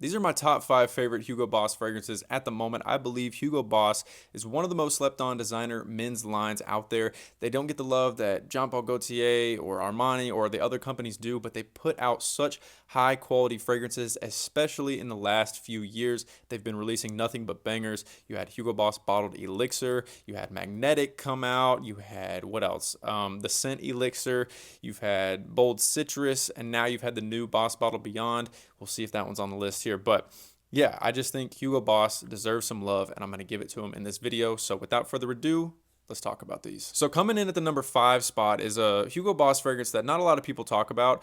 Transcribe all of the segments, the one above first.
These are my top 5 favorite Hugo Boss fragrances at the moment. I believe Hugo Boss is one of the most slept on designer men's lines out there. They don't get the love that Jean Paul Gaultier or Armani or the other companies do, but they put out such high quality fragrances, especially in the last few years. They've been releasing nothing but bangers. You had Hugo Boss Bottled Elixir, you had Magnetic come out, you had what else? The Scent Elixir, you've had Bold Citrus, and now you've had the new Boss Bottle Beyond. We'll see if that one's on the list here. But yeah, I just think Hugo Boss deserves some love, and I'm going to give it to him in this video. So without further ado, let's talk about these. So coming in at the number 5 spot is a Hugo Boss fragrance that not a lot of people talk about.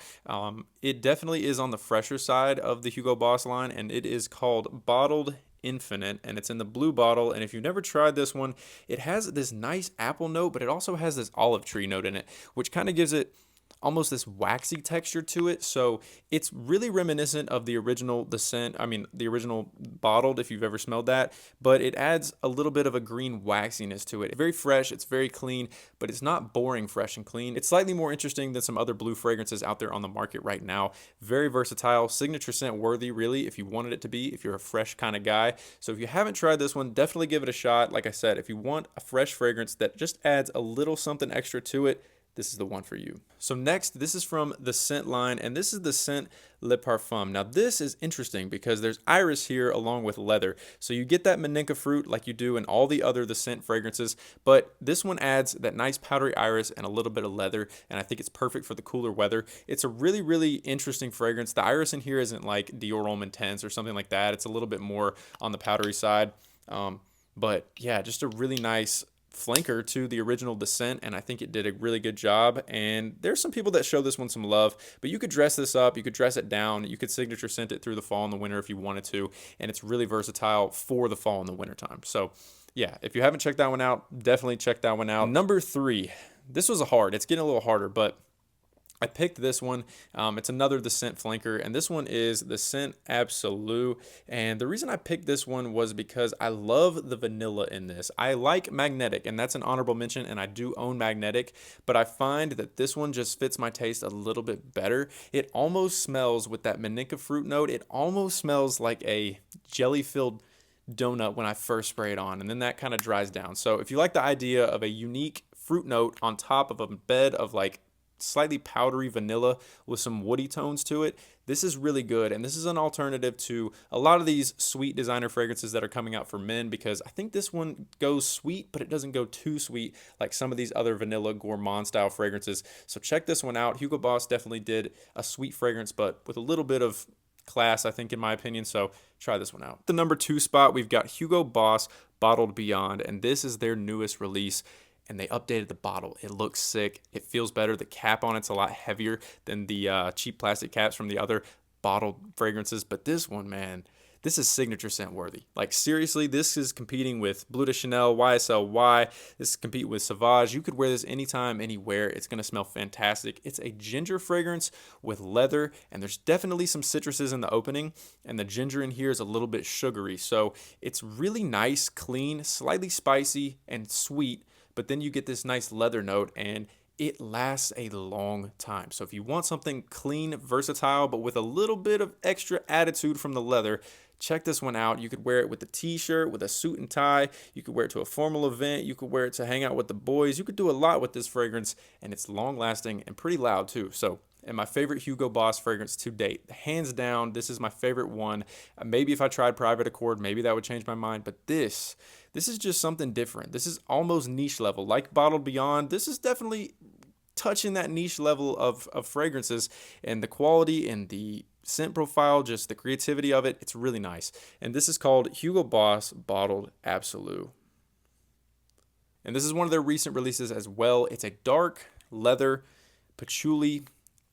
It definitely is on the fresher side of the Hugo Boss line, and it is called Bottled Infinite, and it's in the blue bottle. And if you've never tried this one, it has this nice apple note, but it also has this olive tree note in it, which kind of gives it almost this waxy texture to it. So it's really reminiscent of the original, the original Bottled, if you've ever smelled that, but it adds a little bit of a green waxiness to it. Very fresh, it's very clean, but it's not boring fresh and clean. It's slightly more interesting than some other blue fragrances out there on the market right now. Very versatile, signature scent worthy, really, if you wanted it to be, if you're a fresh kind of guy. So if you haven't tried this one, definitely give it a shot. Like I said, if you want a fresh fragrance that just adds a little something extra to it, this is the one for you. So next, this is from the Scent line, and this is the Scent Le Parfum. Now this is interesting because there's iris here along with leather. So you get that Maninka fruit like you do in all the Scent fragrances, but this one adds that nice powdery iris and a little bit of leather, and I think it's perfect for the cooler weather. It's a really, really interesting fragrance. The iris in here isn't like Dior Homme Intense or something like that. It's a little bit more on the powdery side. But yeah, just a really nice flanker to the original Descent, and I think it did a really good job. And there's some people that show this one some love, but you could dress this up, you could dress it down, you could signature scent it through the fall and the winter if you wanted to, and it's really versatile for the fall and the winter time. So yeah, if you haven't checked that one out, definitely check that one out. Number 3, this was it's getting a little harder, but I picked this one. It's another the Scent flanker, and this one is the Scent Absolu. And the reason I picked this one was because I love the vanilla in this. I like Magnetic, and that's an honorable mention, and I do own Magnetic, but I find that this one just fits my taste a little bit better. It almost smells, with that Maninka fruit note, it almost smells like a jelly-filled donut when I first spray it on, and then that kind of dries down. So if you like the idea of a unique fruit note on top of a bed of like slightly powdery vanilla with some woody tones to it, this is really good. And this is an alternative to a lot of these sweet designer fragrances that are coming out for men, because I think this one goes sweet, but it doesn't go too sweet like some of these other vanilla gourmand style fragrances. So check this one out. Hugo Boss definitely did a sweet fragrance, but with a little bit of class, I think, in my opinion. So try this one out. The number 2 spot, we've got Hugo Boss Bottled Beyond, and this is their newest release. And they updated the bottle. It looks sick. It feels better. The cap on it's a lot heavier than the cheap plastic caps from the other bottled fragrances. But this one, man, this is signature scent worthy. Like seriously, this is competing with Bleu de Chanel, YSL. This is competing with Sauvage. You could wear this anytime, anywhere. It's going to smell fantastic. It's a ginger fragrance with leather, and there's definitely some citruses in the opening, and the ginger in here is a little bit sugary. So it's really nice, clean, slightly spicy, and sweet. But then you get this nice leather note, and it lasts a long time. So if you want something clean, versatile, but with a little bit of extra attitude from the leather, check this one out. You could wear it with a t-shirt, with a suit and tie. You could wear it to a formal event. You could wear it to hang out with the boys. You could do a lot with this fragrance, and it's long lasting and pretty loud too. So, and my favorite Hugo Boss fragrance to date. Hands down, this is my favorite one. Maybe if I tried Private Accord, maybe that would change my mind, but this is just something different. This is almost niche level. Like Bottled Beyond, this is definitely touching that niche level of fragrances, and the quality and the scent profile, just the creativity of it, it's really nice. And this is called Hugo Boss Bottled Absolu. And this is one of their recent releases as well. It's a dark leather patchouli,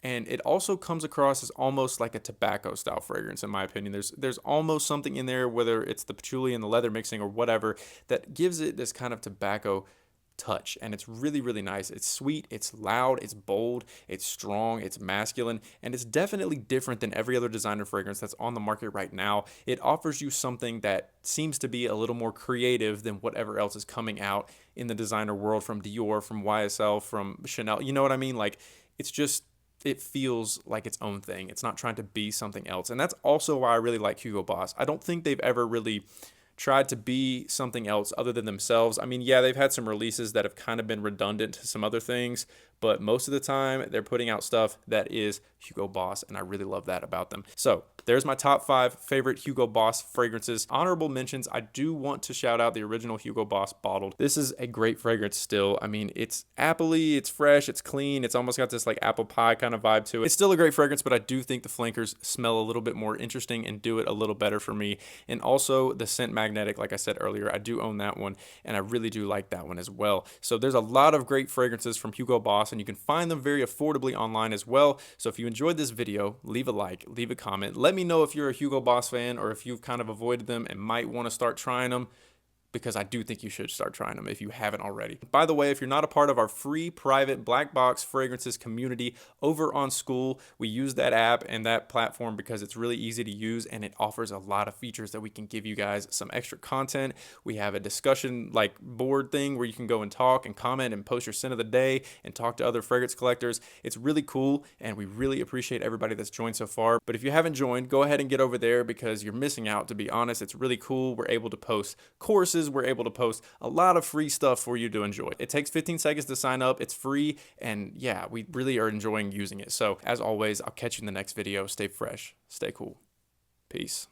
and it also comes across as almost like a tobacco style fragrance, in my opinion. There's almost something in there, whether it's the patchouli and the leather mixing or whatever, that gives it this kind of tobacco touch, and it's really, really nice. It's sweet, it's loud, it's bold, it's strong, it's masculine, and it's definitely different than every other designer fragrance that's on the market right now. It offers you something that seems to be a little more creative than whatever else is coming out in the designer world from Dior, from YSL, from Chanel. You know what I mean? Like, it's just it feels like its own thing. It's not trying to be something else. And that's also why I really like Hugo Boss. I don't think they've ever really tried to be something else other than themselves. I mean, yeah, they've had some releases that have kind of been redundant to some other things, but most of the time they're putting out stuff that is Hugo Boss, and I really love that about them. So there's my top 5 favorite Hugo Boss fragrances. Honorable mentions, I do want to shout out the original Hugo Boss Bottled. This is a great fragrance still. I mean, it's appley, it's fresh, it's clean, it's almost got this like apple pie kind of vibe to it. It's still a great fragrance, but I do think the flankers smell a little bit more interesting and do it a little better for me. And also the Scent Magnetic, like I said earlier, I do own that one, and I really do like that one as well. So there's a lot of great fragrances from Hugo Boss, and you can find them very affordably online as well. So if you enjoyed this video, leave a like, leave a comment. Let me know if you're a Hugo Boss fan or if you've kind of avoided them and might want to start trying them, because I do think you should start trying them if you haven't already. By the way, if you're not a part of our free private black box fragrances community over on School, we use that app and that platform because it's really easy to use and it offers a lot of features that we can give you guys some extra content. We have a discussion like board thing where you can go and talk and comment and post your scent of the day and talk to other fragrance collectors. It's really cool, and we really appreciate everybody that's joined so far. But if you haven't joined, go ahead and get over there because you're missing out, to be honest. It's really cool. We're able to post courses. We're able to post a lot of free stuff for you to enjoy. It takes 15 seconds to sign up. It's free, and yeah, we really are enjoying using it. So as always, I'll catch you in the next video. Stay fresh, stay cool. Peace.